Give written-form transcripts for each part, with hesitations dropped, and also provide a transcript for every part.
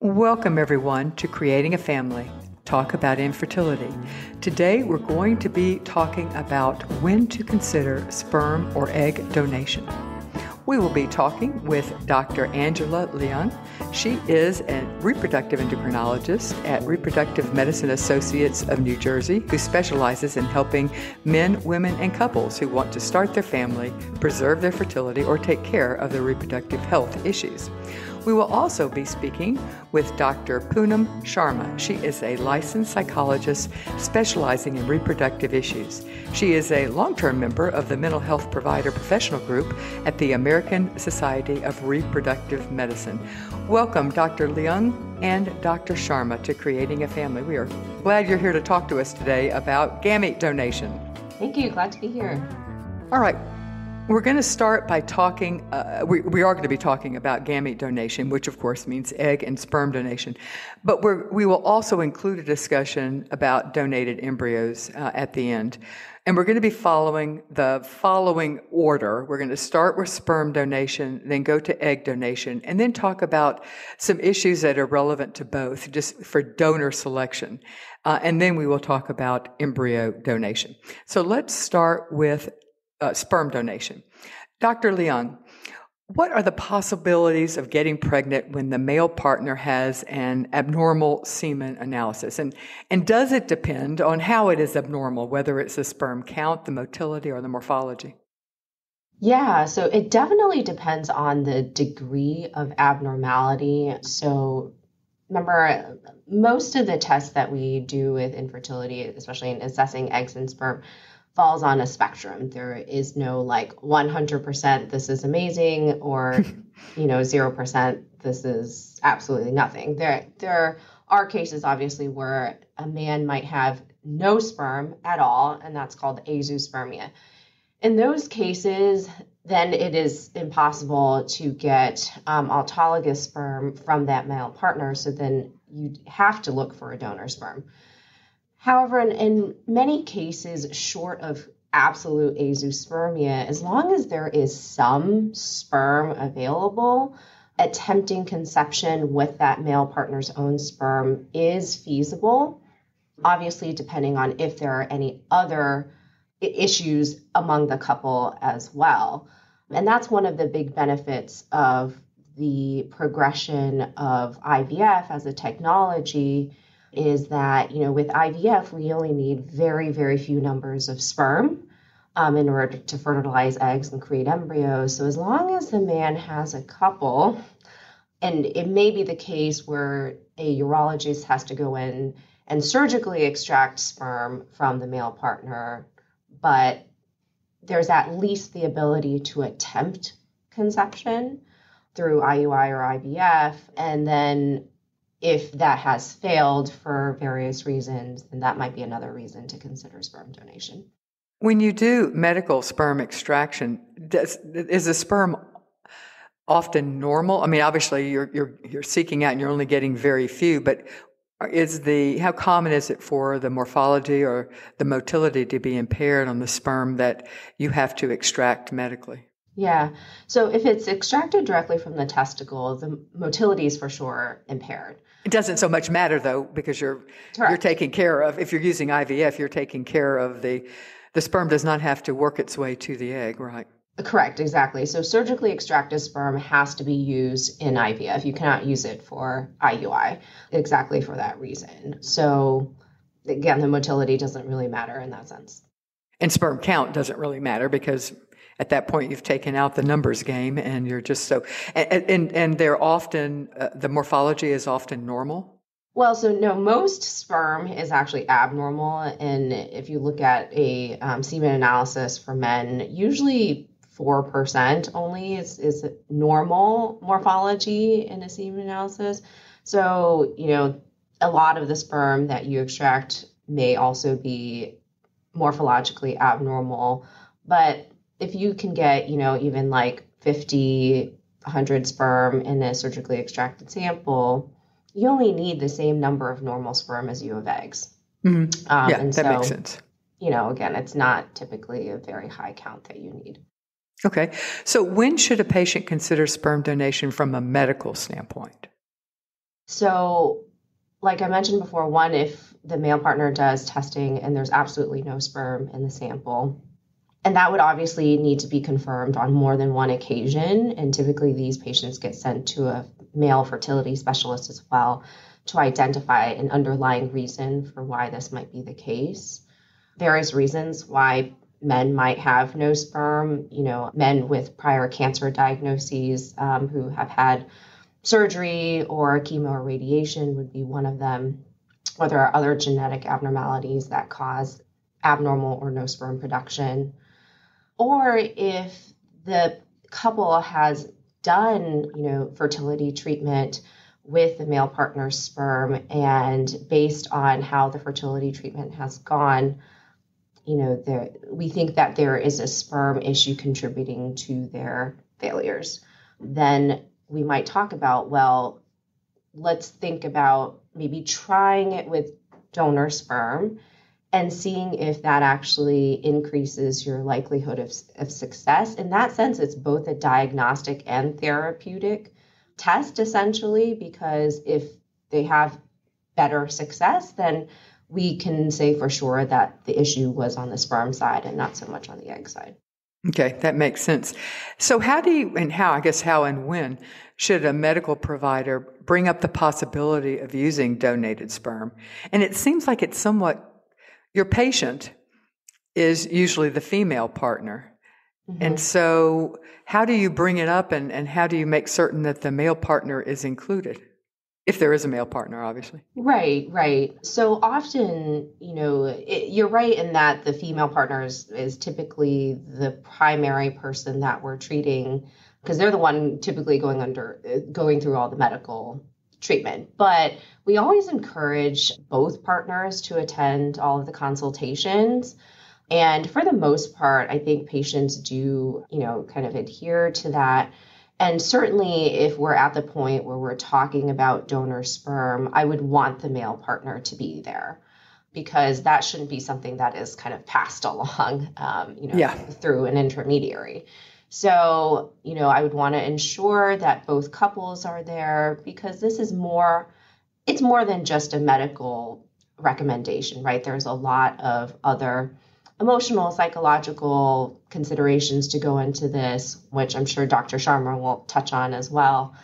Welcome, everyone, to Creating a Family. Talk about infertility. Today, we're going to be talking about when to consider sperm or egg donation. We will be talking with Dr. Angela Leung. She is a reproductive endocrinologist at Reproductive Medicine Associates of New Jersey, who specializes in helping men, women, and couples who want to start their family, preserve their fertility, or take care of their reproductive health issues. We will also be speaking with Dr. Poonam Sharma. She is a licensed psychologist specializing in reproductive issues. She is a long-term member of the Mental Health Provider Professional Group at the American Society of Reproductive Medicine. Welcome, Dr. Leung and Dr. Sharma, to Creating a Family. We are glad you're here to talk to us today about gamete donation. Thank you. Glad to be here. All right. We're going to start by talking, we are going to be talking about gamete donation, which of course means egg and sperm donation. But we will also include a discussion about donated embryos at the end. And we're going to be following the following order. We're going to start with sperm donation, then go to egg donation, and then talk about some issues that are relevant to both, just for donor selection. And then we will talk about embryo donation. So let's start with sperm donation. Dr. Leung, what are the possibilities of getting pregnant when the male partner has an abnormal semen analysis? And does it depend on how it is abnormal, whether it's the sperm count, the motility, or the morphology? Yeah, so it definitely depends on the degree of abnormality. So remember, most of the tests that we do with infertility, especially in assessing eggs and sperm, falls on a spectrum. There is no 100% this is amazing or 0% this is absolutely nothing. There are cases obviously where a man might have no sperm at all, and that's called azoospermia. In those cases, then it is impossible to get autologous sperm from that male partner, so then you have to look for a donor sperm. However, in many cases, short of absolute azoospermia, as long as there is some sperm available, attempting conception with that male partner's own sperm is feasible, obviously depending on if there are any other issues among the couple as well. And that's one of the big benefits of the progression of IVF as a technology, is that, with IVF, we only need very, very few numbers of sperm in order to fertilize eggs and create embryos. So as long as the man has a couple, and it may be the case where a urologist has to go in and surgically extract sperm from the male partner, but there's at least the ability to attempt conception through IUI or IVF, and then if that has failed for various reasons, then that might be another reason to consider sperm donation. When you do medical sperm extraction, is the sperm often normal? I mean, obviously you're seeking out and you're only getting very few, but how common is it for the morphology or the motility to be impaired on the sperm that you have to extract medically? Yeah. So if it's extracted directly from the testicle, the motility is for sure impaired. It doesn't so much matter, though, because you're taking care of, if you're using IVF, you're taking care of the sperm does not have to work its way to the egg, right? Correct, exactly. So surgically extracted sperm has to be used in IVF. You cannot use it for IUI exactly for that reason. So again, the motility doesn't really matter in that sense. And sperm count doesn't really matter because at that point, you've taken out the numbers game, and you're just so. And they're often the morphology is often normal. Well, so no, most sperm is actually abnormal, and if you look at a semen analysis for men, usually 4% only is normal morphology in a semen analysis. So a lot of the sperm that you extract may also be morphologically abnormal, but if you can get, even 50, 100 sperm in a surgically extracted sample, you only need the same number of normal sperm as you have eggs. Mm-hmm. That makes sense. Again, it's not typically a very high count that you need. Okay. So when should a patient consider sperm donation from a medical standpoint? So, like I mentioned before, one, if the male partner does testing and there's absolutely no sperm in the sample, and that would obviously need to be confirmed on more than one occasion. And typically, these patients get sent to a male fertility specialist as well to identify an underlying reason for why this might be the case. Various reasons why men might have no sperm, men with prior cancer diagnoses who have had surgery or chemo or radiation would be one of them, or there are other genetic abnormalities that cause abnormal or no sperm production. Or if the couple has done, fertility treatment with the male partner's sperm, and based on how the fertility treatment has gone, we think that there is a sperm issue contributing to their failures. Then we might talk about, well, let's think about maybe trying it with donor sperm and seeing if that actually increases your likelihood of success. In that sense, it's both a diagnostic and therapeutic test, essentially, because if they have better success, then we can say for sure that the issue was on the sperm side and not so much on the egg side. Okay, that makes sense. So how and when should a medical provider bring up the possibility of using donated sperm? And it seems like it's somewhat, your patient is usually the female partner. Mm-hmm. And so how do you bring it up and how do you make certain that the male partner is included? If there is a male partner, obviously. Right. So often, you're right in that the female partner is typically the primary person that we're treating because they're the one typically going through all the medical treatment. But we always encourage both partners to attend all of the consultations. And for the most part, I think patients do, kind of adhere to that. And certainly if we're at the point where we're talking about donor sperm, I would want the male partner to be there because that shouldn't be something that is kind of passed along, through an intermediary. So, I would want to ensure that both couples are there because it's more than just a medical recommendation, right? There's a lot of other emotional, psychological considerations to go into this, which I'm sure Dr. Sharma will touch on as well.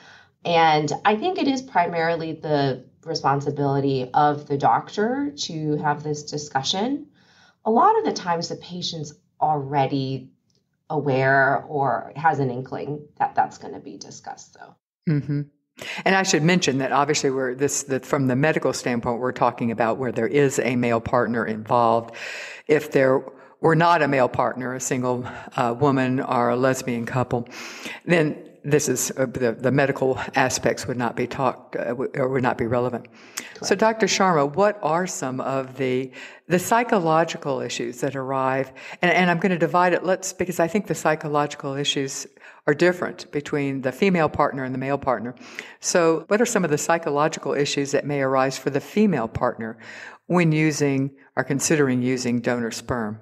And I think it is primarily the responsibility of the doctor to have this discussion. A lot of the times the patient's already aware or has an inkling that that's going to be discussed, though. Mm-hmm. And I should mention that obviously from the medical standpoint, we're talking about where there is a male partner involved. If there were not a male partner, a single woman or a lesbian couple, then this is the medical aspects would not be talked or would not be relevant. Correct. So, Dr. Sharma, what are some of the psychological issues that arrive? And I'm going to divide it. Because I think the psychological issues are different between the female partner and the male partner. So, what are some of the psychological issues that may arise for the female partner when using or considering using donor sperm?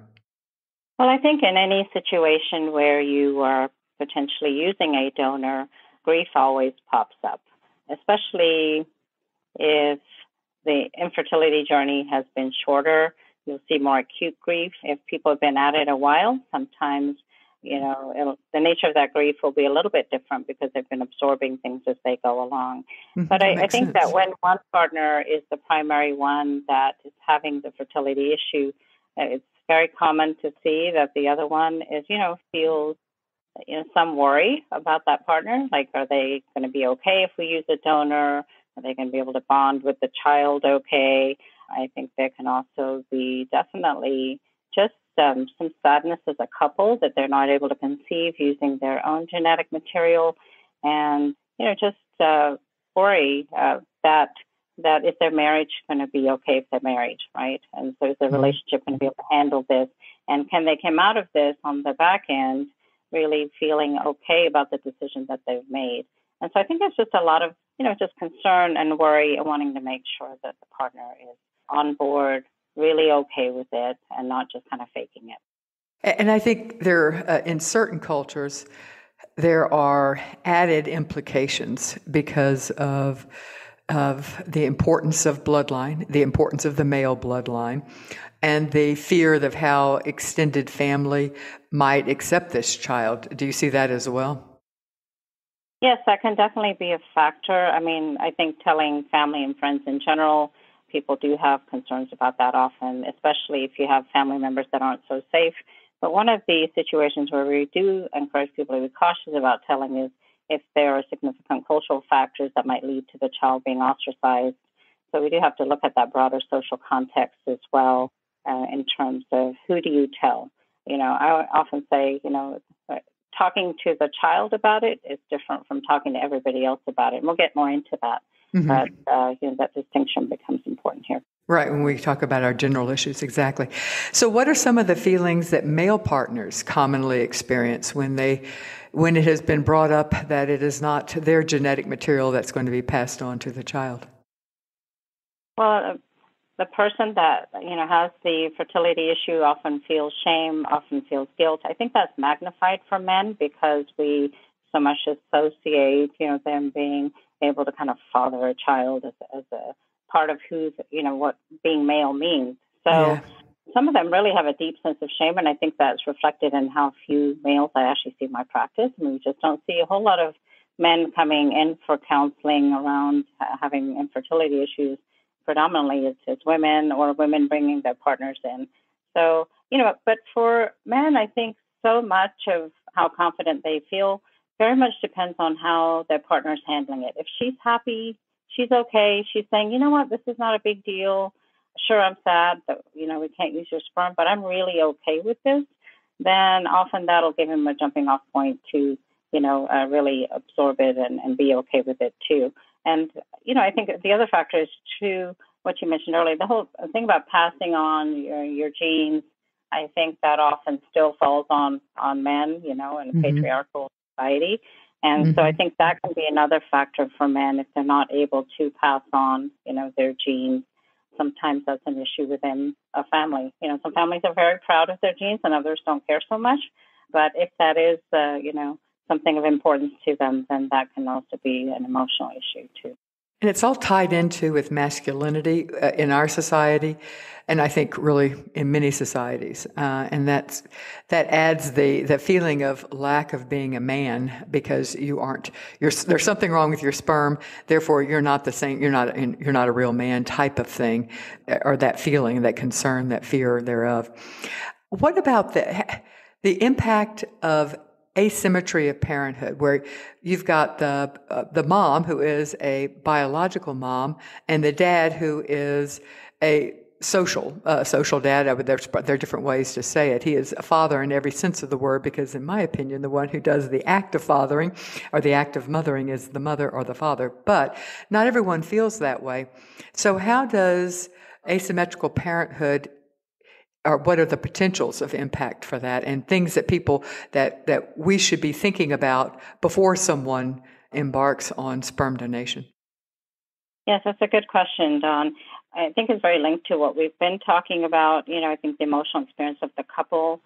Well, I think in any situation where you are potentially using a donor, grief always pops up, especially if the infertility journey has been shorter. You'll see more acute grief. If people have been at it a while, sometimes, the nature of that grief will be a little bit different because they've been absorbing things as they go along. Mm-hmm. But I think that when one partner is the primary one that is having the fertility issue, it's very common to see that the other one is, feels some worry about that partner. Like, are they going to be okay if we use a donor? Are they going to be able to bond with the child okay? I think there can also be definitely just some sadness as a couple that they're not able to conceive using their own genetic material. And, just worry that is their marriage going to be okay if they're married, right? And so is the relationship going to be able to handle this? And can they come out of this on the back end really feeling okay about the decision that they've made? And so I think there's just a lot of, just concern and worry and wanting to make sure that the partner is on board, really okay with it, and not just kind of faking it. And I think in certain cultures, there are added implications because of of the importance of bloodline, the importance of the male bloodline, and the fear of how extended family might accept this child. Do you see that as well? Yes, that can definitely be a factor. I mean, I think telling family and friends in general, people do have concerns about that often, especially if you have family members that aren't so safe. But one of the situations where we do encourage people to be cautious about telling is if there are significant cultural factors that might lead to the child being ostracized. So we do have to look at that broader social context as well in terms of who do you tell. I often say, talking to the child about it is different from talking to everybody else about it. And we'll get more into that. Mm-hmm. But that distinction becomes important here. Right, when we talk about our general issues, exactly. So what are some of the feelings that male partners commonly experience when it has been brought up that it is not their genetic material that's going to be passed on to the child? Well, the person that has the fertility issue often feels shame, often feels guilt. I think that's magnified for men because we so much associate them being able to kind of father a child as a part of what being male means. So some of them really have a deep sense of shame, and I think that's reflected in how few males I actually see in my practice. I mean, we just don't see a whole lot of men coming in for counseling around having infertility issues. Predominantly it's women or women bringing their partners in. So, but for men, I think so much of how confident they feel very much depends on how their partner is handling it. If she's happy, she's okay. She's saying, you know what, this is not a big deal. Sure, I'm sad that, we can't use your sperm, but I'm really okay with this. Then often that'll give him a jumping off point to, really absorb it and be okay with it too. And, I think the other factor is to what you mentioned earlier, the whole thing about passing on your genes. I think that often still falls on men, in a patriarchal society. And so I think that can be another factor for men if they're not able to pass on, their genes. Sometimes that's an issue within a family. Some families are very proud of their genes and others don't care so much. But if that is, something of importance to them, then that can also be an emotional issue too. And it's all tied into with masculinity in our society, and I think really in many societies. And that adds the feeling of lack of being a man because there's something wrong with your sperm, therefore you're not the same, you're not a real man type of thing, or that feeling, that concern, that fear thereof. What about the impact of asymmetry of parenthood, where you've got the mom who is a biological mom and the dad who is a social dad? There are different ways to say it. He is a father in every sense of the word because, in my opinion, the one who does the act of fathering or the act of mothering is the mother or the father. But not everyone feels that way. So how does asymmetrical parenthood, or what are the potentials of impact for that, and things that people that we should be thinking about before someone embarks on sperm donation? Yes, that's a good question, Dawn. I think it's very linked to what we've been talking about. I think the emotional experience of the couple.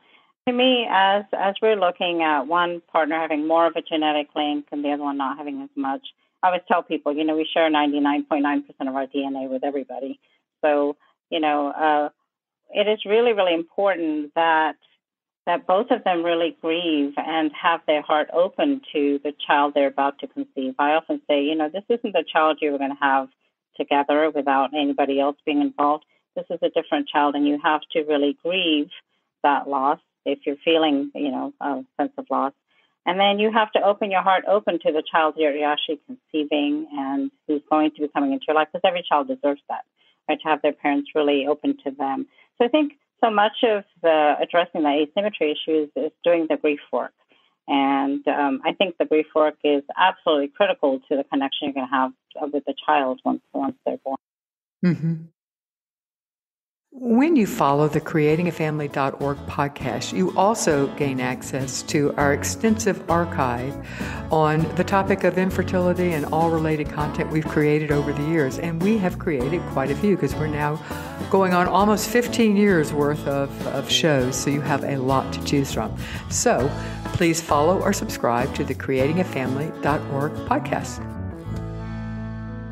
To me, as we're looking at one partner having more of a genetic link and the other one not having as much, I always tell people, we share 99.9% of our DNA with everybody. So, it is really, really important that both of them really grieve and have their heart open to the child they're about to conceive. I often say, this isn't the child you were going to have together without anybody else being involved. This is a different child, and you have to really grieve that loss if you're feeling, a sense of loss. And then you have to open your heart open to the child you're actually conceiving and who's going to be coming into your life, because every child deserves that, right, to have their parents really open to them. So I think so much of addressing the asymmetry issues is doing the grief work. And I think the grief work is absolutely critical to the connection you're going to have with the child once they're born. Mm-hmm. When you follow the creatingafamily.org podcast, you also gain access to our extensive archive on the topic of infertility and all related content we've created over the years. And we have created quite a few because we're now going on almost 15 years worth of shows, so you have a lot to choose from. So please follow or subscribe to the creatingafamily.org podcast.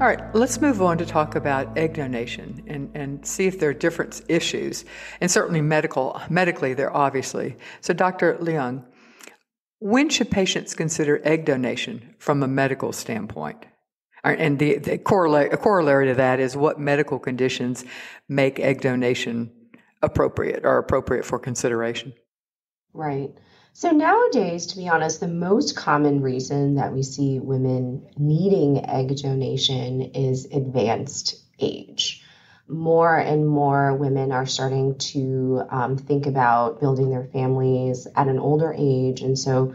All right, let's move on to talk about egg donation and see if there are different issues. And certainly medically, there obviously. So Dr. Leung, when should patients consider egg donation from a medical standpoint? And a corollary to that is what medical conditions make egg donation appropriate for consideration? Right. So nowadays, to be honest, the most common reason that we see women needing egg donation is advanced age. More and more women are starting to think about building their families at an older age. And so,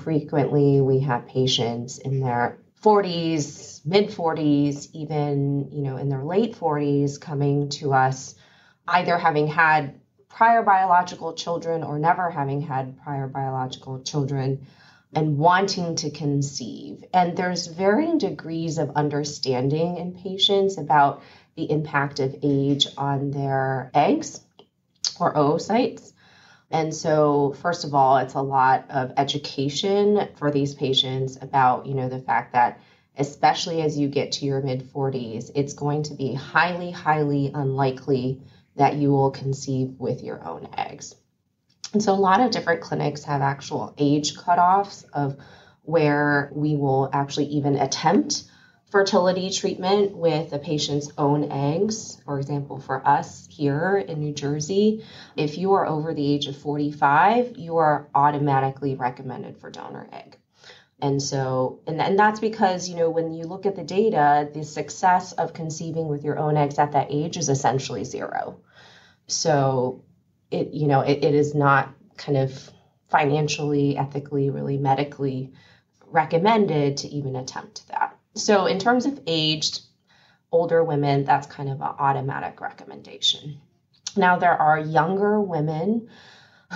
frequently we have patients in their 40s, mid 40s, even, in their late 40s coming to us, either having had prior biological children or never having had prior biological children and wanting to conceive. And there's varying degrees of understanding in patients about the impact of age on their eggs or oocytes. And so, first of all, it's a lot of education for these patients about, the fact that especially as you get to your mid 40s, it's going to be highly, highly unlikely that you will conceive with your own eggs. And so a lot of different clinics have actual age cutoffs of where we will actually even attempt fertility treatment with a patient's own eggs. For example, for us here in New Jersey, if you are over the age of 45, you are automatically recommended for donor egg. And so, and that's because, when you look at the data, the success of conceiving with your own eggs at that age is essentially zero. So it is not kind of financially, ethically, really medically recommended to even attempt that. So in terms of aged older women, that's kind of an automatic recommendation. Now, there are younger women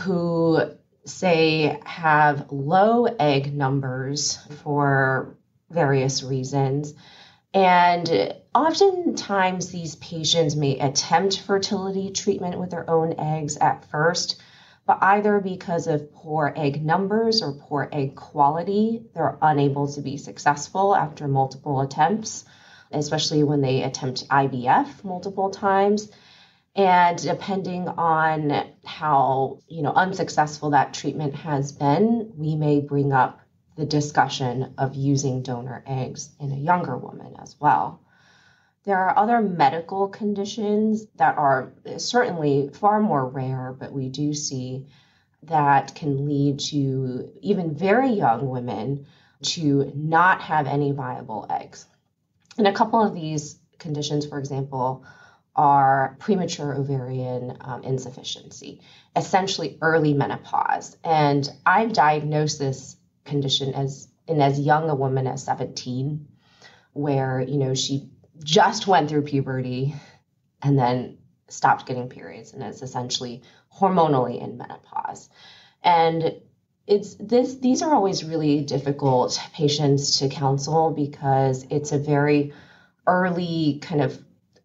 who say have low egg numbers for various reasons. And oftentimes these patients may attempt fertility treatment with their own eggs at first, but either because of poor egg numbers or poor egg quality, they're unable to be successful after multiple attempts, especially when they attempt IVF multiple times. And depending on how, unsuccessful that treatment has been, we may bring up the discussion of using donor eggs in a younger woman as well. There are other medical conditions that are certainly far more rare, but we do see that can lead to even very young women to not have any viable eggs. And a couple of these conditions, for example, are premature ovarian insufficiency, essentially early menopause. And I've diagnosed this condition as young a woman as 17, where, she just went through puberty and then stopped getting periods and is essentially hormonally in menopause. And these are always really difficult patients to counsel because it's a very early kind of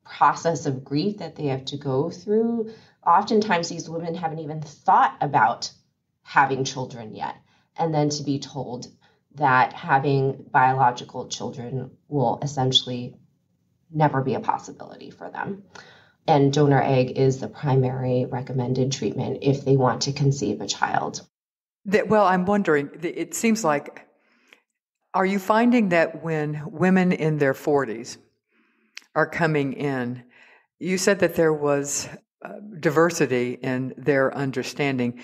process of grief that they have to go through. Oftentimes these women haven't even thought about having children yet. And then to be told that having biological children will essentially never be a possibility for them. And donor egg is the primary recommended treatment if they want to conceive a child. Well, I'm wondering, it seems like, are you finding that when women in their 40s are coming in, you said that there was diversity in their understanding.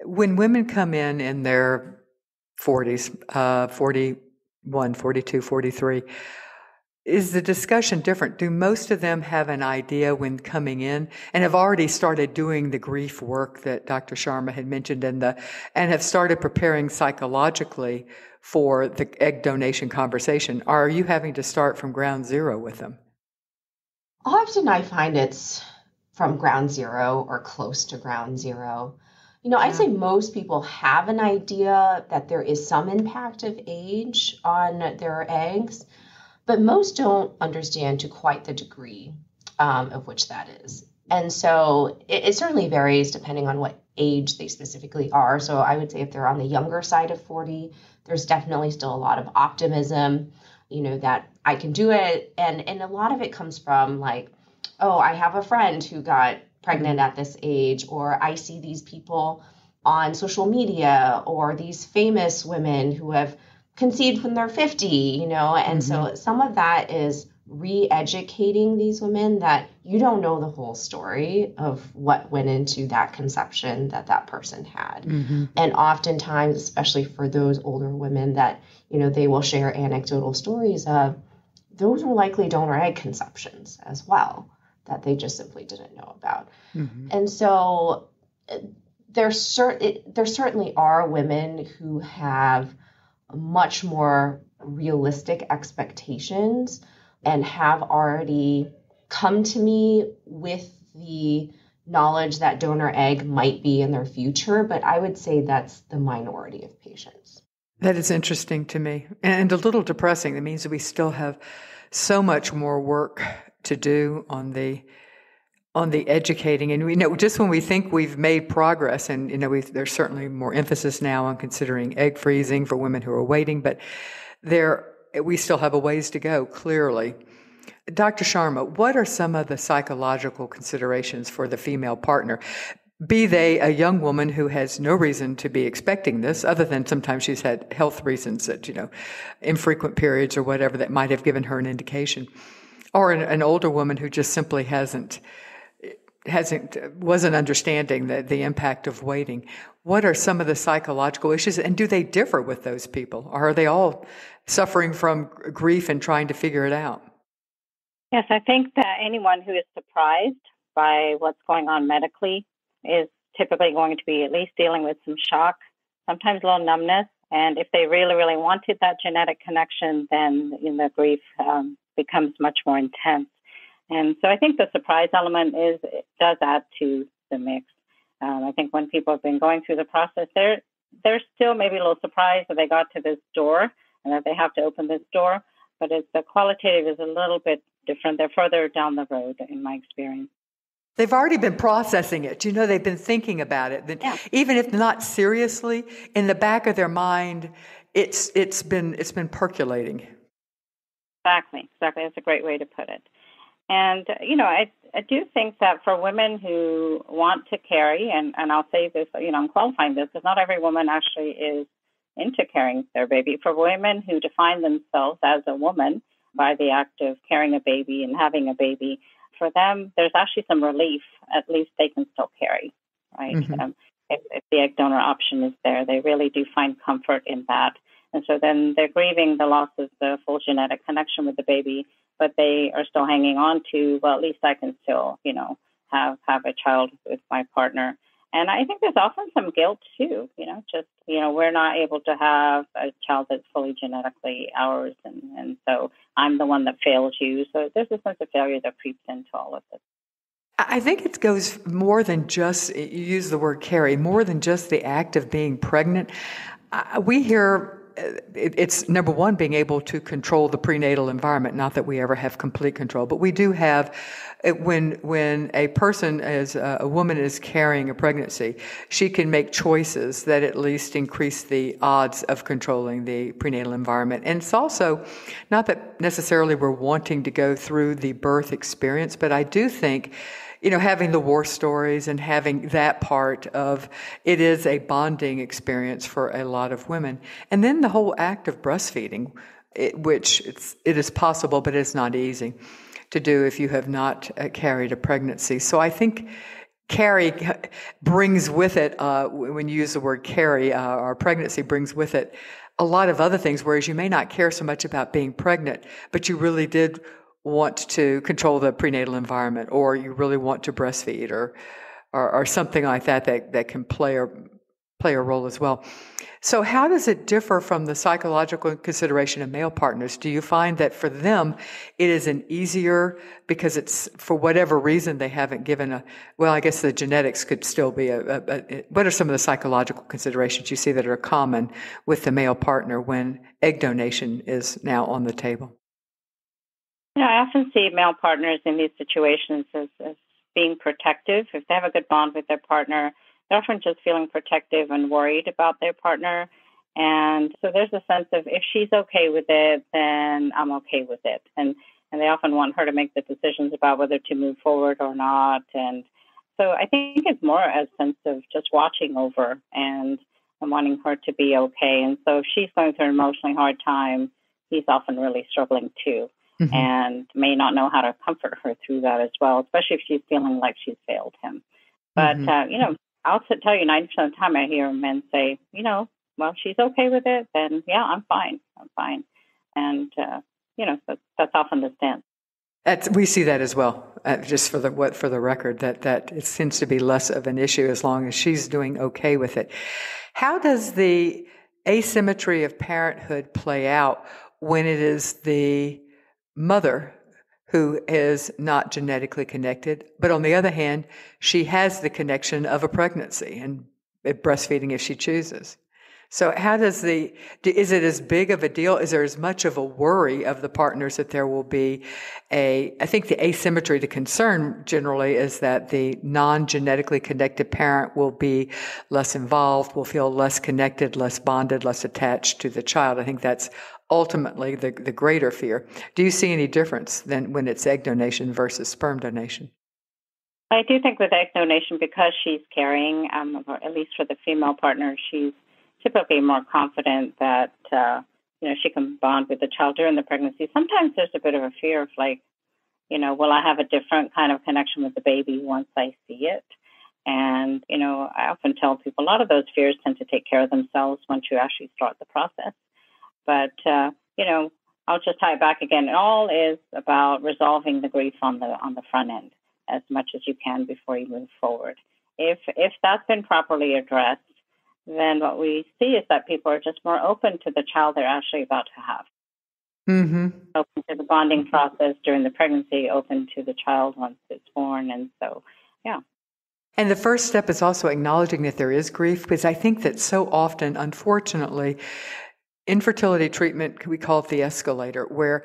When women come in their 40s, 41, 42, 43, is the discussion different? Do most of them have an idea when coming in and have already started doing the grief work that Dr. Sharma had mentioned and have started preparing psychologically for the egg donation conversation? Or are you having to start from ground zero with them? Often I find it's from ground zero or close to ground zero. I'd say most people have an idea that there is some impact of age on their eggs, but most don't understand to quite the degree of which that is. And so it certainly varies depending on what age they specifically are. So I would say if they're on the younger side of 40, there's definitely still a lot of optimism, that I can do it. And a lot of it comes from like, oh, I have a friend who got pregnant at this age, or I see these people on social media, or these famous women who have conceived when they're 50, and so some of that is re-educating these women that you don't know the whole story of what went into that conception that person had. And oftentimes, especially for those older women that, they will share anecdotal stories of, those were likely donor egg conceptions as well that they just simply didn't know about. And so there certainly are women who have much more realistic expectations and have already come to me with the knowledge that donor egg might be in their future, but I would say that's the minority of patients. That is interesting to me and a little depressing. It means that we still have so much more work to do on the educating. And just when we think we've made progress, and there's certainly more emphasis now on considering egg freezing for women who are waiting, but we still have a ways to go, clearly. Dr. Sharma, what are some of the psychological considerations for the female partner? Be they a young woman who has no reason to be expecting this, other than sometimes she's had health reasons that, infrequent periods or whatever that might have given her an indication, or an older woman who just simply wasn't understanding the impact of waiting. What are some of the psychological issues, and do they differ with those people, or are they all suffering from grief and trying to figure it out? Yes, I think that anyone who is surprised by what's going on medically is typically going to be at least dealing with some shock, sometimes a little numbness. And if they really, really wanted that genetic connection, then the grief becomes much more intense. And so I think the surprise element does add to the mix. I think when people have been going through the process, they're still maybe a little surprised that they got to this door and that they have to open this door. But the qualitative is a little bit different. They're further down the road, in my experience. They've already been processing it. They've been thinking about it. Yeah. Even if not seriously, in the back of their mind, it's been percolating. Exactly. That's a great way to put it. And, I do think that for women who want to carry, and I'll say this, I'm qualifying this, because not every woman actually is into carrying their baby. For women who define themselves as a woman by the act of carrying a baby and having a baby, for them, there's actually some relief. At least they can still carry, right? If the egg donor option is there, they really do find comfort in that. And so then they're grieving the loss of the full genetic connection with the baby, but they are still hanging on to, well, at least I can still, have a child with my partner. And I think there's often some guilt too, we're not able to have a child that's fully genetically ours. And so I'm the one that failed you. So there's a sense of failure that creeps into all of this. I think it goes more than just, you use the word carry, more than just the act of being pregnant. We hear it's number one, being able to control the prenatal environment. Not that we ever have complete control, but we do have, when a person, as a woman is carrying a pregnancy, she can make choices that at least increase the odds of controlling the prenatal environment. And it's also not that necessarily we're wanting to go through the birth experience, but I do think, having the war stories and having that part of it is a bonding experience for a lot of women. And then the whole act of breastfeeding, which it is possible, but it's not easy to do if you have not carried a pregnancy. So I think carry brings with it, when you use the word carry, or pregnancy brings with it a lot of other things, whereas you may not care so much about being pregnant, but you really did want to control the prenatal environment, or you really want to breastfeed, or something like that can play a role as well. So how does it differ from the psychological consideration of male partners? Do you find that for them it is an easier, because it's, for whatever reason, they haven't given I guess the genetics could still be what are some of the psychological considerations you see that are common with the male partner when egg donation is now on the table? I often see male partners in these situations as being protective. If they have a good bond with their partner, they're often just feeling protective and worried about their partner. And so there's a sense of if she's okay with it, then I'm okay with it. And they often want her to make the decisions about whether to move forward or not. And so I think it's more a sense of just watching over and wanting her to be okay. And so if she's going through an emotionally hard time, he's often really struggling too, and may not know how to comfort her through that as well, especially if she's feeling like she's failed him. But, I'll tell you 90% of the time I hear men say, well, she's okay with it, then yeah, I'm fine. And, that's often the stance. We see that as well, just for the record, that it seems to be less of an issue as long as she's doing okay with it. How does the asymmetry of parenthood play out when it is the mother who is not genetically connected, but on the other hand, she has the connection of a pregnancy and breastfeeding if she chooses? So how is it as big of a deal? Is there as much of a worry of the partners that there will be I think the asymmetry, the concern generally is that the non-genetically connected parent will be less involved, will feel less connected, less bonded, less attached to the child. I think that's ultimately the greater fear. Do you see any difference than when it's egg donation versus sperm donation? I do think with egg donation, because she's carrying, or at least for the female partner, she's typically more confident that, she can bond with the child during the pregnancy. Sometimes there's a bit of a fear of will I have a different kind of connection with the baby once I see it? And, I often tell people a lot of those fears tend to take care of themselves once you actually start the process. But, I'll just tie it back again. It all is about resolving the grief on the front end as much as you can before you move forward. If that's been properly addressed, then what we see is that people are just more open to the child they're actually about to have. Open to the bonding process during the pregnancy, open to the child once it's born. And so, yeah. And the first step is also acknowledging that there is grief, because I think that so often, unfortunately, infertility treatment, we call it the escalator, where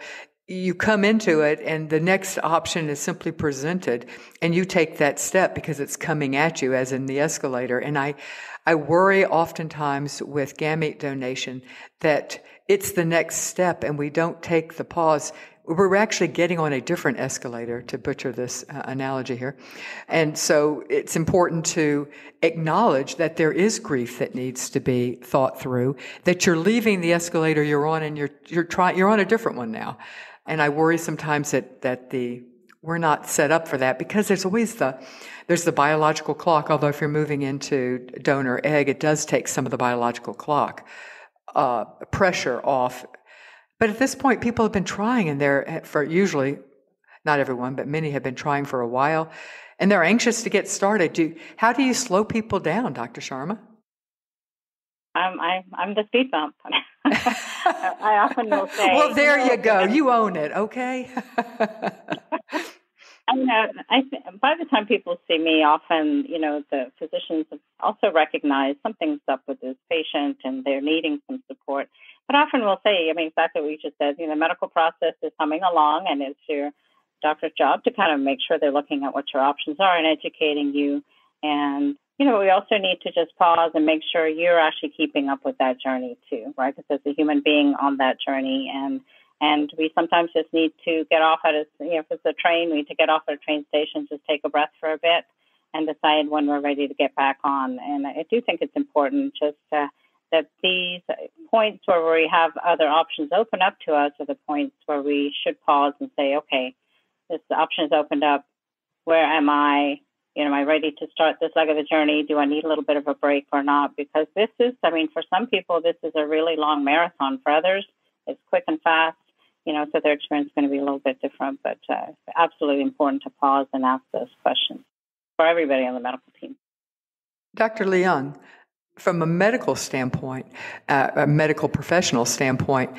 you come into it and the next option is simply presented and you take that step because it's coming at you, as in the escalator. And I worry oftentimes with gamete donation that it's the next step and we don't take the pause. We're actually getting on a different escalator, to butcher this analogy here. And so it's important to acknowledge that there is grief that needs to be thought through, that you're leaving the escalator you're on and you're on a different one now. And I worry sometimes that we're not set up for that, because there's always there's the biological clock. Although if you're moving into donor egg, it does take some of the biological clock pressure off. But at this point, people have been trying, and for usually, not everyone, but many have been trying for a while, and they're anxious to get started. How do you slow people down, Dr. Sharma? I'm the speed bump. I often will say. Well, there you go. You own it, okay? By the time people see me, often, the physicians have also recognized something's up with this patient and they're needing some support. But often we'll say, exactly what you just said, the medical process is coming along, and it's your doctor's job to kind of make sure they're looking at what your options are and educating you. And, we also need to just pause and make sure you're actually keeping up with that journey too, right? Because there's a human being on that journey, and we sometimes just need to get off if it's a train, we need to get off at a train station, just take a breath for a bit and decide when we're ready to get back on. And I do think it's important just that these points where we have other options open up to us are the points where we should pause and say, okay, this option is opened up. Where am I? Am I ready to start this leg of the journey? Do I need a little bit of a break or not? Because this is, for some people, this is a really long marathon. For others, it's quick and fast, so their experience is going to be a little bit different. But it's absolutely important to pause and ask those questions for everybody on the medical team. Dr. Leung, from a medical standpoint, a medical professional standpoint,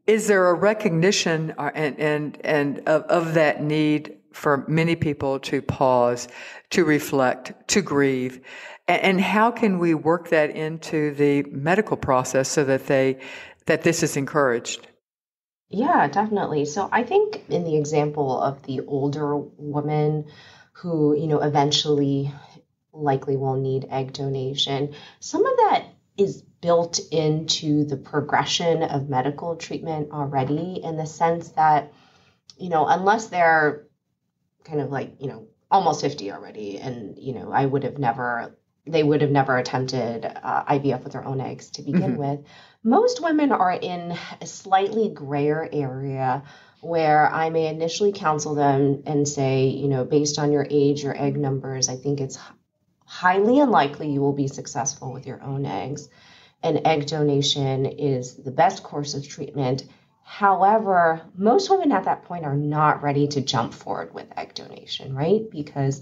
is there a recognition and of that need for many people to pause, to reflect, to grieve? And how can we work that into the medical process so that this is encouraged? Yeah, definitely. So I think in the example of the older woman who, eventually likely will need egg donation, some of that is built into the progression of medical treatment already, in the sense that, unless they're kind of like, almost 50 already, and, they would have never attempted IVF with their own eggs to begin with. Most women are in a slightly grayer area where I may initially counsel them and say, based on your age, your egg numbers, I think it's highly unlikely you will be successful with your own eggs. And egg donation is the best course of treatment. However, most women at that point are not ready to jump forward with egg donation, right? Because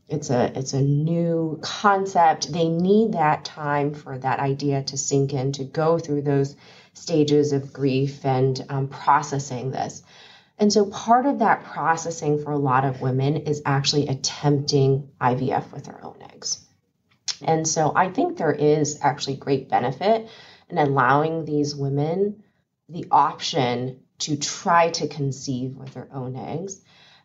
it's a new concept. They need that time for that idea to sink in, to go through those stages of grief and processing this. And so part of that processing for a lot of women is actually attempting IVF with their own eggs. And so I think there is actually great benefit in allowing these women the option to try to conceive with their own eggs.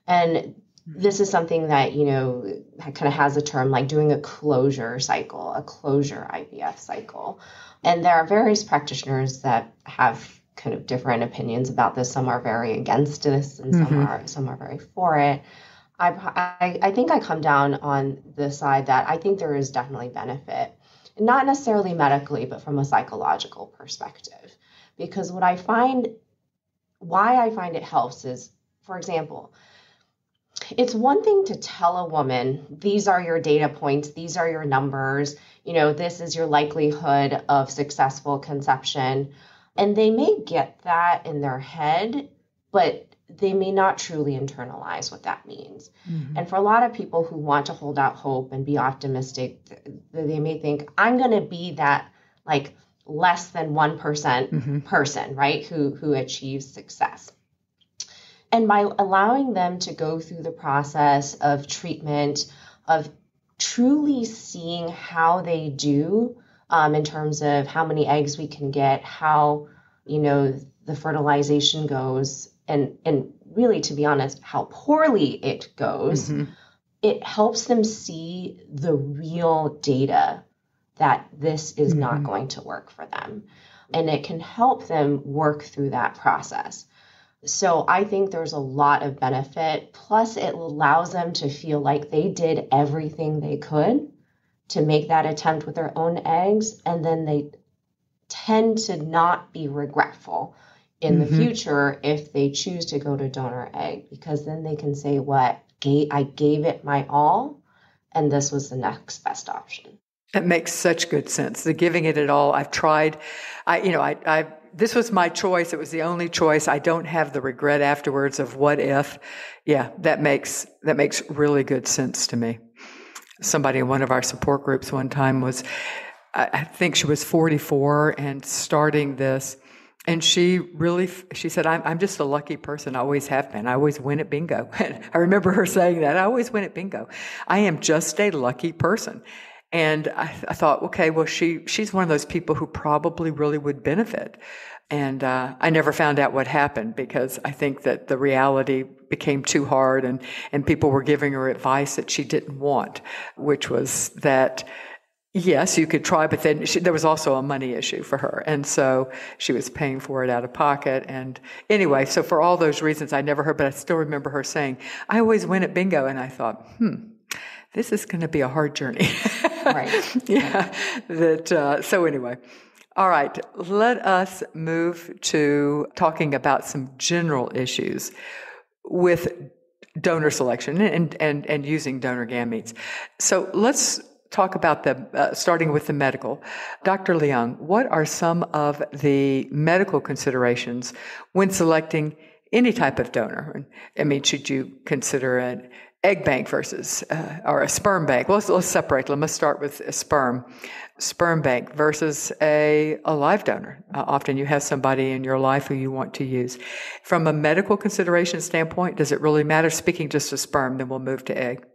And this is something that, kind of has a term like doing a closure cycle, a closure IVF cycle. And there are various practitioners that have kind of different opinions about this. Some are very against this, and some are very for it. I think I come down on the side that I think there is definitely benefit, not necessarily medically, but from a psychological perspective. Because why I find it helps is, for example, it's one thing to tell a woman, these are your data points, these are your numbers, this is your likelihood of successful conception. And they may get that in their head, but they may not truly internalize what that means. And for a lot of people who want to hold out hope and be optimistic, they may think, I'm going to be that like less than 1% person, right, who achieves success. And by allowing them to go through the process of treatment, of truly seeing how they do in terms of how many eggs we can get, how, the fertilization goes, and really, to be honest, how poorly it goes, it helps them see the real data that this is not going to work for them. And it can help them work through that process. So I think there's a lot of benefit. Plus, it allows them to feel like they did everything they could to make that attempt with their own eggs. And then they tend to not be regretful in the future if they choose to go to donor egg, because then they can say, I gave it my all, and this was the next best option. That makes such good sense. The giving it all. I've tried. This was my choice. It was the only choice. I don't have the regret afterwards of what if. Yeah, that makes really good sense to me. Somebody in one of our support groups one time I think she was 44 and starting this. And she said, I'm just a lucky person. I always have been. I always win at bingo. I remember her saying that. I always win at bingo. I am just a lucky person. And I thought, okay, well, she's one of those people who probably really would benefit. And I never found out what happened, because I think that the reality became too hard, and people were giving her advice that she didn't want, which was that, yes, you could try, but then there was also a money issue for her. And so she was paying for it out of pocket. And anyway, so for all those reasons, I never heard, but I still remember her saying, I always win at bingo. And I thought, this is going to be a hard journey. Right. Yeah. So anyway. All right. Let us move to talking about some general issues with donor selection and using donor gametes. So let's talk about starting with the medical. Dr. Leung, what are some of the medical considerations when selecting any type of donor? I mean, should you consider an egg bank versus or a sperm bank? Well, let's separate them. Let's start with a sperm bank versus a live donor. Often you have somebody in your life who you want to use. From a medical consideration standpoint, does it really matter? Speaking just of sperm, then we'll move to egg.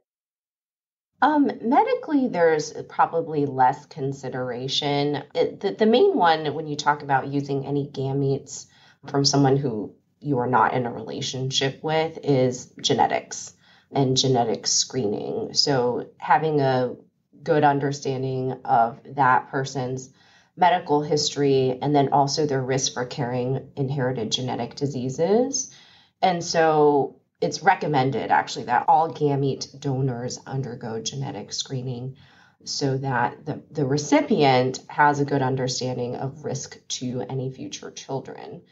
Medically, there's probably less consideration. The main one, when you talk about using any gametes from someone who you are not in a relationship with, is genetics and genetic screening. So having a good understanding of that person's medical history, and then also their risk for carrying inherited genetic diseases. And so it's recommended actually that all gamete donors undergo genetic screening so that the recipient has a good understanding of risk to any future children.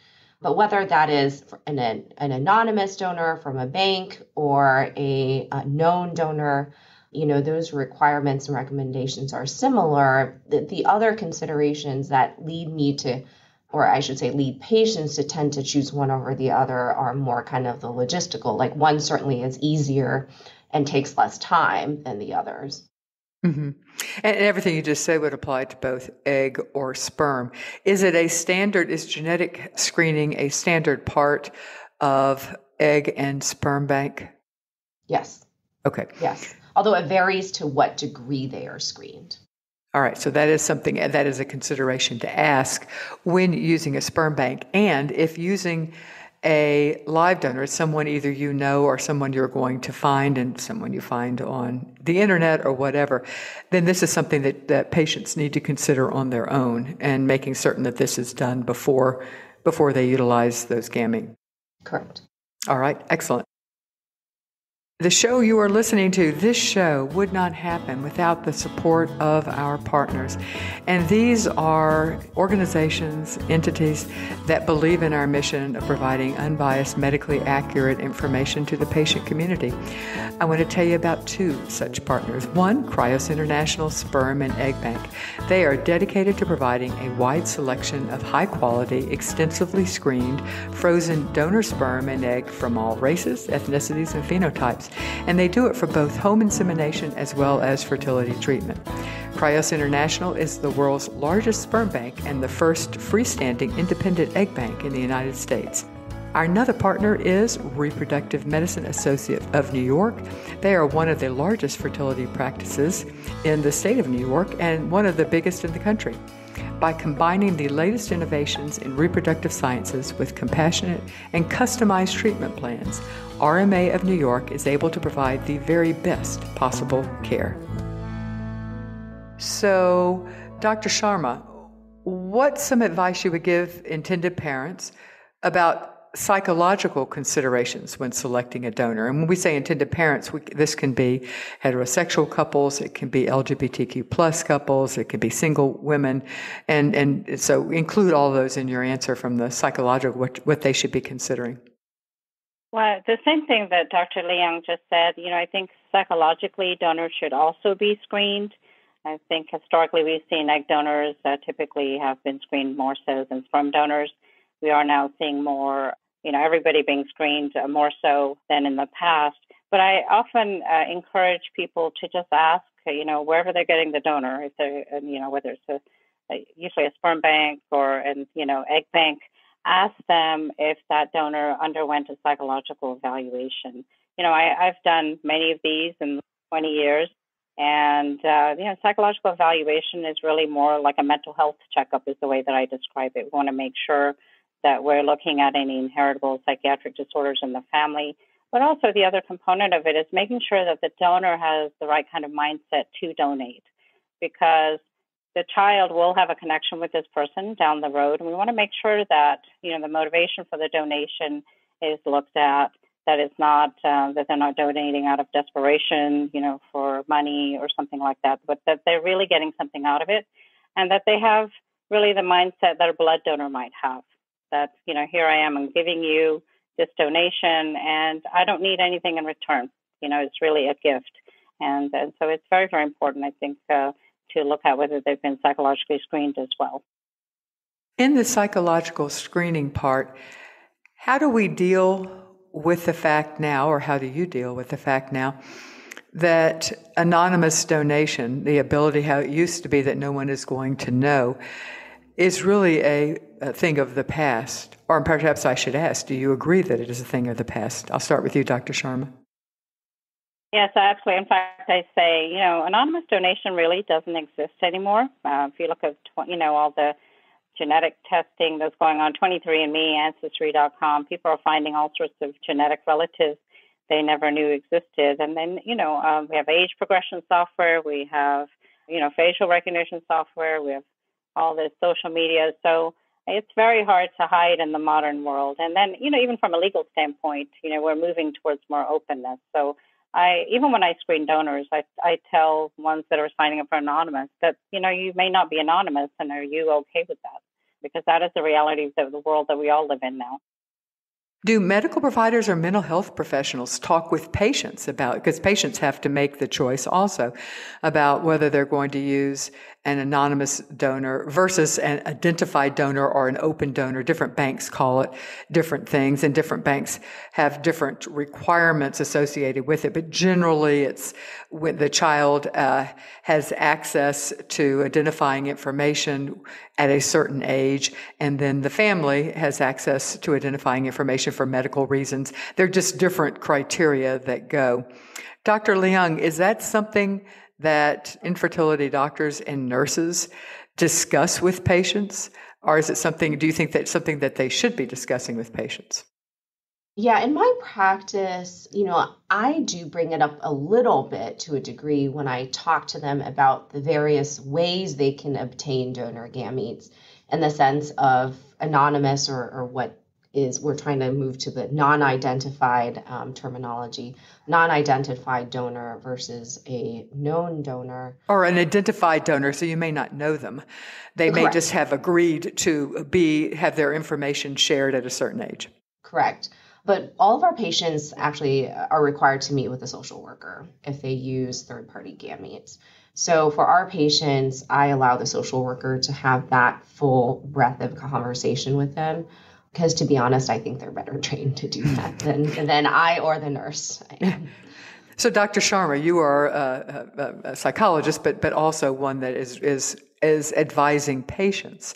But whether that is an anonymous donor from a bank or a known donor, those requirements and recommendations are similar. The other considerations that lead me to, or I should say lead patients to tend to choose one over the other, are more kind of the logistical. Like one certainly is easier and takes less time than the others. Mm-hmm. And everything you just said would apply to both egg or sperm. Is genetic screening a standard part of egg and sperm bank? Yes. Okay. Yes. Although it varies to what degree they are screened. All right. So that is a consideration to ask when using a sperm bank. And if using a live donor, someone either you know or someone you're going to find and someone you find on the internet or whatever, then this is something that patients need to consider on their own, and making certain that this is done before they utilize those gamete. Correct. All right. Excellent. The show you are listening to, this show would not happen without the support of our partners. And these are organizations, entities that believe in our mission of providing unbiased, medically accurate information to the patient community. I want to tell you about two such partners. One, Cryos International Sperm and Egg Bank. They are dedicated to providing a wide selection of high-quality, extensively screened, frozen donor sperm and egg from all races, ethnicities, and phenotypes. And they do it for both home insemination as well as fertility treatment. Cryos International is the world's largest sperm bank and the first freestanding independent egg bank in the United States. Our another partner is Reproductive Medicine Associate of New York. They are one of the largest fertility practices in the state of New York and one of the biggest in the country. By combining the latest innovations in reproductive sciences with compassionate and customized treatment plans, RMA of New York is able to provide the very best possible care. So, Dr. Sharma, what's some advice you would give intended parents about psychological considerations when selecting a donor? And when we say intended parents, this can be heterosexual couples, it can be LGBTQ plus couples, it can be single women, and so include all those in your answer from the psychological, what they should be considering. Well, the same thing that Dr. Leung just said, I think psychologically donors should also be screened. I think historically we've seen egg donors typically have been screened more so than sperm donors. We are now seeing more, everybody being screened more so than in the past. But I often encourage people to just ask, wherever they're getting the donor, if they're, whether it's usually a sperm bank or an, egg bank, ask them if that donor underwent a psychological evaluation. I've done many of these in 20 years. And, psychological evaluation is really more like a mental health checkup is the way that I describe it. We want to make sure that we're looking at any inheritable psychiatric disorders in the family. But also the other component of it is making sure that the donor has the right kind of mindset to donate, because the child will have a connection with this person down the road. And we want to make sure that, the motivation for the donation is looked at, that it's not, that they're not donating out of desperation, for money or something like that, but that they're really getting something out of it, and that they have really the mindset that a blood donor might have, that, here I am, I'm giving you this donation and I don't need anything in return. It's really a gift. And so it's very, very important, I think, to look at whether they've been psychologically screened as well. In the psychological screening part, how do we deal with the fact now, or how do you deal with the fact now, that anonymous donation, the ability, how it used to be that no one is going to know, is really a thing of the past? Or perhaps I should ask, do you agree that it is a thing of the past? I'll start with you, Dr. Sharma. Yes, absolutely. In fact, I say, anonymous donation really doesn't exist anymore. If you look at, all the genetic testing that's going on, 23andMe, Ancestry.com, people are finding all sorts of genetic relatives they never knew existed. And then, we have age progression software, we have, facial recognition software, we have all this social media. So it's very hard to hide in the modern world. And then, even from a legal standpoint, we're moving towards more openness. So even when I screen donors, I tell ones that are signing up for anonymous that, you may not be anonymous, and are you okay with that? Because that is the reality of the world that we all live in now. Do medical providers or mental health professionals talk with patients about, because patients have to make the choice also, about whether they're going to use an anonymous donor versus an identified donor or an open donor? Different banks call it different things, and different banks have different requirements associated with it. But generally, it's when the child has access to identifying information at a certain age, and then the family has access to identifying information for medical reasons. They're just different criteria that go. Dr. Leung, is that something that infertility doctors and nurses discuss with patients? Or is it something, do you think that's something that they should be discussing with patients? Yeah, in my practice, I do bring it up a little bit to a degree when I talk to them about the various ways they can obtain donor gametes in the sense of anonymous or what is, we're trying to move to the non-identified terminology, non-identified donor versus a known donor. Or an identified donor, so you may not know them. They may Correct. just have agreed to have their information shared at a certain age. Correct. But all of our patients actually are required to meet with a social worker if they use third-party gametes. So for our patients, I allow the social worker to have that full breadth of conversation with them, because to be honest, I think they're better trained to do that than I or the nurse. So, Dr. Sharma, you are a psychologist, but also one that is advising patients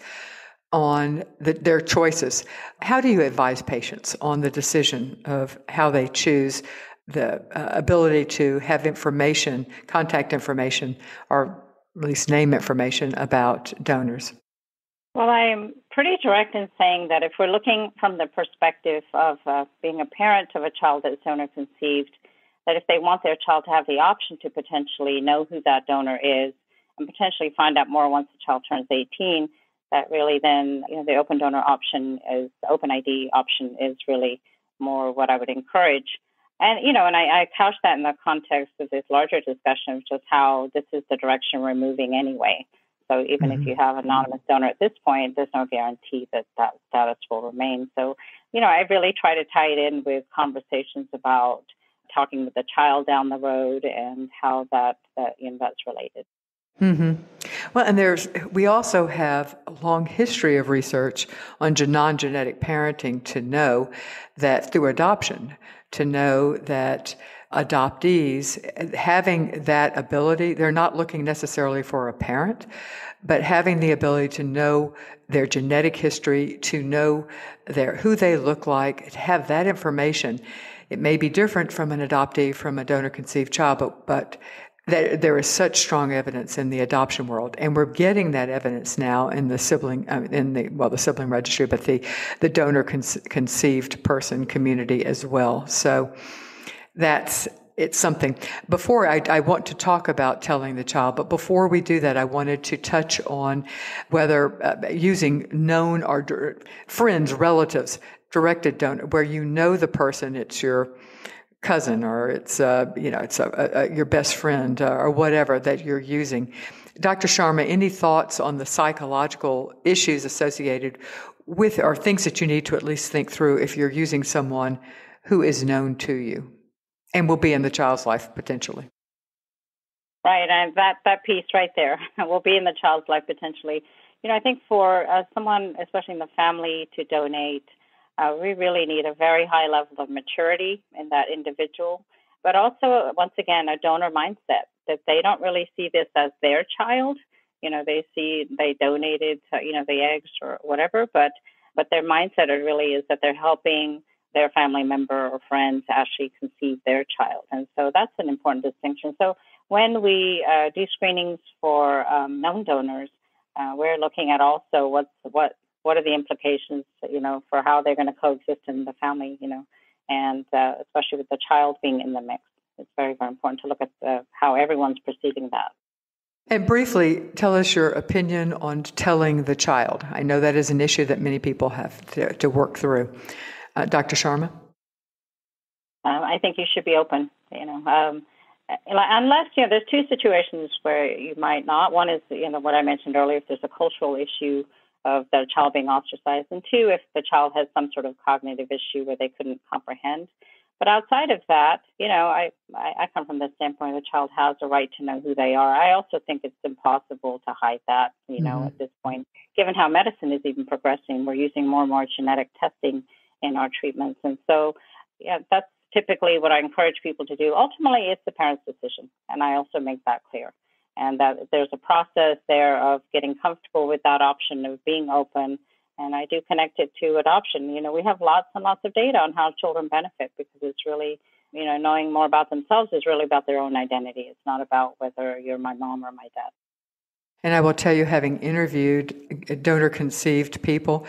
on their choices. How do you advise patients on the decision of how they choose the ability to have information, contact information, or at least name information about donors? Well, I'm pretty direct in saying that if we're looking from the perspective of being a parent of a child that's donor conceived, that if they want their child to have the option to potentially know who that donor is and potentially find out more once the child turns 18, that really then, the open donor option the open ID option is really more what I would encourage. And, and I couch that in the context of this larger discussion of just how this is the direction we're moving anyway. So even if you have an anonymous donor at this point, there's no guarantee that status will remain. So, I really try to tie it in with conversations about talking with the child down the road and how that's related. Mm-hmm. Well, and we also have a long history of research on non-genetic parenting to know that through adoption, to know that adoptees having that ability, they're not looking necessarily for a parent, but having the ability to know their genetic history, to know who they look like, to have that information. It may be different from an adoptee from a donor-conceived child, but there is such strong evidence in the adoption world, and we're getting that evidence now in the sibling, the sibling registry, but the donor conceived person community as well. So it's something. Before I want to talk about telling the child, but before we do that, I wanted to touch on whether using known or friends, relatives, directed donor, where the person, it's your cousin or it's your best friend or whatever that you're using. Dr. Sharma, any thoughts on the psychological issues associated with, or things that you need to at least think through if you're using someone who is known to you and will be in the child's life potentially? Right, and that piece right there will be in the child's life potentially. I think for someone, especially in the family, to donate, we really need a very high level of maturity in that individual, but also, once again, a donor mindset that they don't really see this as their child. They donated, the eggs or whatever, but their mindset really is that they're helping their family member or friend to actually conceive their child. And so that's an important distinction. So when we do screenings for known donors, we're looking at also what are the implications, for how they're going to coexist in the family, and especially with the child being in the mix. It's very, very important to look at how everyone's perceiving that. And briefly, tell us your opinion on telling the child. I know that is an issue that many people have to work through. Dr. Sharma? I think you should be open, unless, there's two situations where you might not. One is, what I mentioned earlier, if there's a cultural issue of the child being ostracized, and two, if the child has some sort of cognitive issue where they couldn't comprehend. But outside of that, I come from the standpoint the child has a right to know who they are. I also think it's impossible to hide that, at this point, given how medicine is even progressing. We're using more and more genetic testing in our treatments. And so, that's typically what I encourage people to do. Ultimately, it's the parent's decision, and I also make that clear. And that there's a process there of getting comfortable with that option of being open. And I do connect it to adoption. We have lots and lots of data on how children benefit, because it's really, knowing more about themselves is really about their own identity. It's not about whether you're my mom or my dad. And I will tell you, having interviewed donor-conceived people,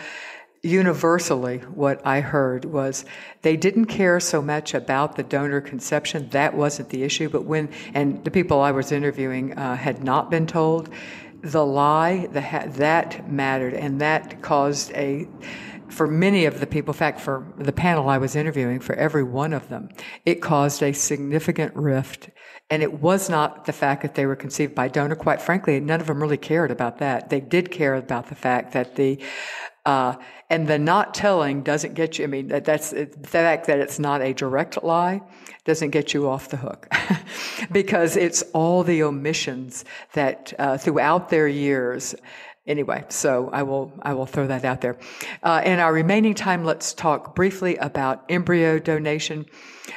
universally what I heard was they didn't care so much about the donor conception. That wasn't the issue. But and the people I was interviewing had not been told, the lie, that mattered, and that caused for many of the people, in fact, for the panel I was interviewing, for every one of them, it caused a significant rift. And it was not the fact that they were conceived by donor. Quite frankly, none of them really cared about that. They did care about the fact that and the not telling doesn't get you, that's the fact that it's not a direct lie doesn't get you off the hook because it's all the omissions that throughout their years. Anyway, so I will throw that out there. In our remaining time, let's talk briefly about embryo donation.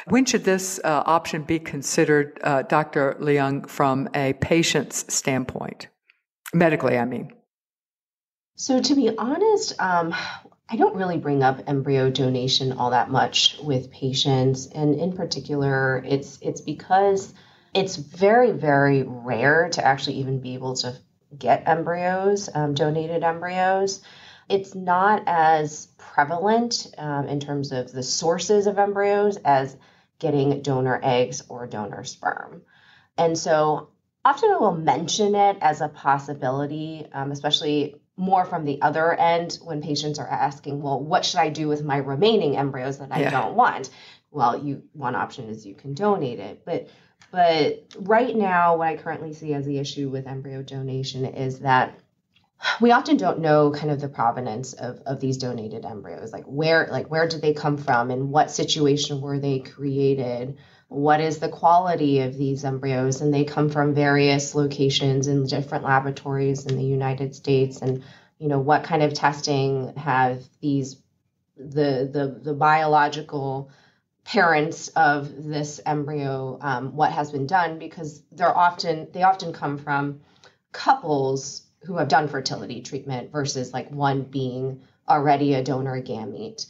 When should this option be considered, Dr. Leung, from a patient's standpoint? Medically, I mean. So to be honest, I don't really bring up embryo donation all that much with patients. And in particular, it's because it's very, very rare to actually even be able to get embryos, donated embryos. It's not as prevalent in terms of the sources of embryos as getting donor eggs or donor sperm. And so often I will mention it as a possibility, especially more from the other end when patients are asking, well, what should I do with my remaining embryos that I don't want? Well, one option is you can donate it. But right now, what I currently see as the issue with embryo donation is that we often don't know kind of the provenance of these donated embryos, like where did they come from, in what situation were they created, what is the quality of these embryos, and they come from various locations in different laboratories in the United States, and what kind of testing have the biological parents of this embryo, what has been done, because they often come from couples who have done fertility treatment versus like one being already a donor gamete.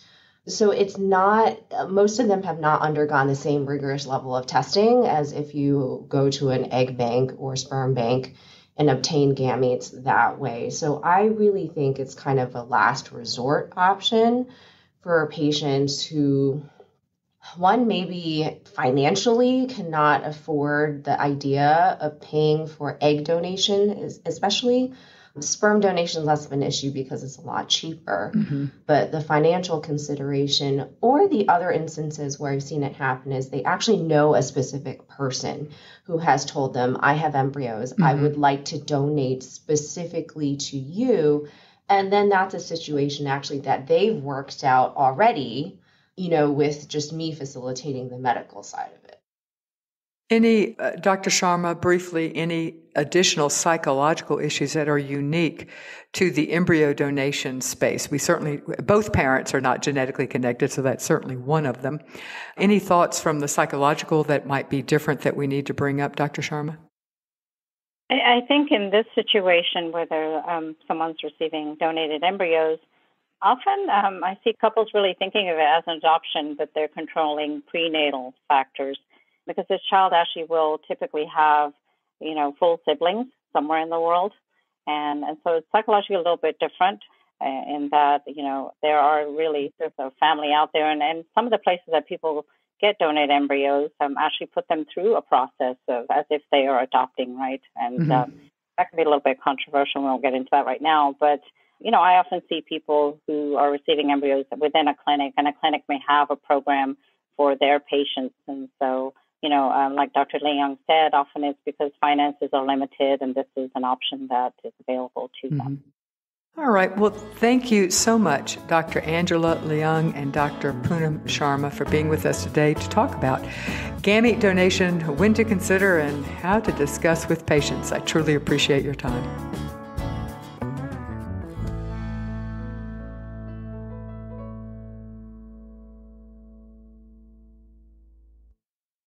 So it's not, most of them have not undergone the same rigorous level of testing as if you go to an egg bank or sperm bank and obtain gametes that way. So I really think it's kind of a last resort option for patients who, one, maybe financially cannot afford the idea of paying for egg donation, especially. Sperm donation is less of an issue because it's a lot cheaper, but the financial consideration, or the other instances where I've seen it happen, is they actually know a specific person who has told them, I have embryos, I would like to donate specifically to you. And then that's a situation actually that they've worked out already, with just me facilitating the medical side of it. Any, Dr. Sharma, briefly, any additional psychological issues that are unique to the embryo donation space? Both parents are not genetically connected, so that's certainly one of them. Any thoughts from the psychological that might be different that we need to bring up, Dr. Sharma? I think in this situation, whether someone's receiving donated embryos, often I see couples really thinking of it as an adoption, but they're controlling prenatal factors, because this child actually will typically have, full siblings somewhere in the world. And so it's psychologically a little bit different in that, there are really there's a family out there. And some of the places that people get donated embryos actually put them through a process of as if they are adopting, right? And That can be a little bit controversial. We won't get into that right now. But, I often see people who are receiving embryos within a clinic, and a clinic may have a program for their patients. And so, like Dr. Leung said, often it's because finances are limited, and this is an option that is available to them. All right. Well, thank you so much, Dr. Angela Leung and Dr. Poonam Sharma, for being with us today to talk about gamete donation, when to consider, and how to discuss with patients. I truly appreciate your time.